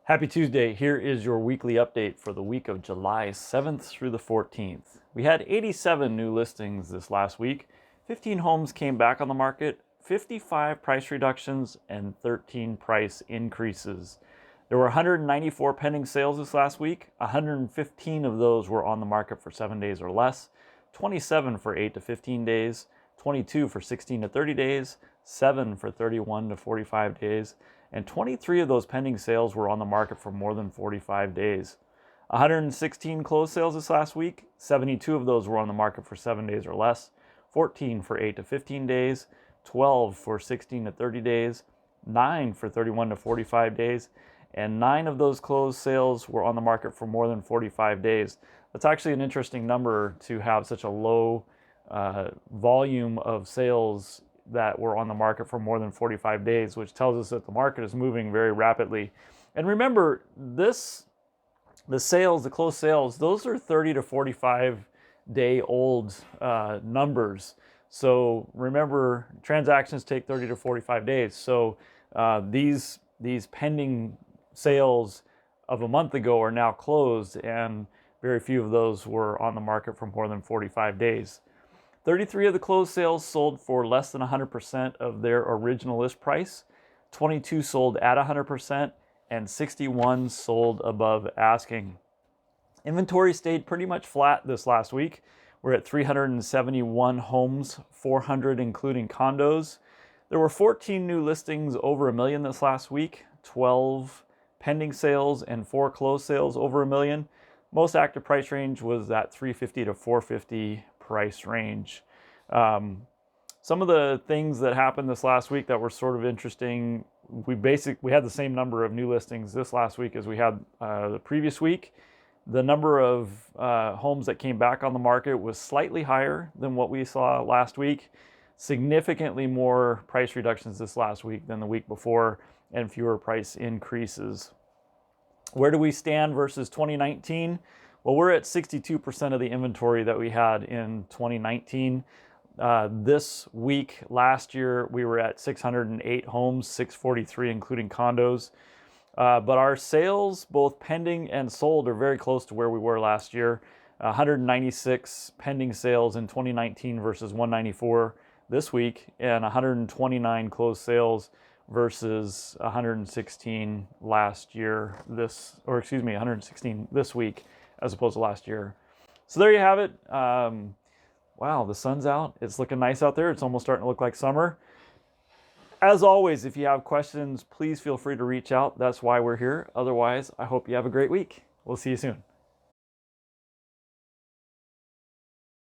Happy Tuesday. Here is your weekly update for the week of July 7th through the 14th. We had 87 new listings this last week. 15 homes came back on the market, 55 price reductions, and 13 price increases. There were 194 pending sales this last week. 115 of those were on the market for 7 days or less, 27 for 8 to 15 days, 22 for 16 to 30 days, 7 for 31 to 45 days, and 23 of those pending sales were on the market for more than 45 days. 116 closed sales this last week. 72 of those were on the market for 7 days or less, 14 for 8 to 15 days, 12 for 16 to 30 days, 9 for 31 to 45 days, and 9 of those closed sales were on the market for more than 45 days. That's actually an interesting number to have such a low volume of sales that were on the market for more than 45 days, which tells us that the market is moving very rapidly. And remember, the closed sales, those are 30 to 45 day old numbers. So remember, transactions take 30 to 45 days. So these pending sales of a month ago are now closed, and very few of those were on the market for more than 45 days. 33 of the closed sales sold for less than 100% of their original list price, 22 sold at 100%, and 61 sold above asking. Inventory stayed pretty much flat this last week. We're at 371 homes, 400 including condos. There were 14 new listings over $1 million this last week, 12 pending sales, and 4 closed sales over $1 million. Most active price range was that 350 to 450 price range. Some of the things that happened this last week that were sort of interesting, we had the same number of new listings this last week as we had the previous week. The number of homes that came back on the market was slightly higher than what we saw last week. Significantly more price reductions this last week than the week before, and fewer price increases. Where do we stand versus 2019? Well, we're at 62% of the inventory that we had in 2019. This week, last year, we were at 608 homes, 643 including condos. But our sales, both pending and sold, are very close to where we were last year. 196 pending sales in 2019 versus 194 this week, and 129 closed sales versus 116 last year. 116 this week as opposed to last year. So there you have it. Wow, the sun's out. It's looking nice out there. It's almost starting to look like summer. As always, if you have questions, please feel free to reach out. That's why we're here. Otherwise, I hope you have a great week. We'll see you soon.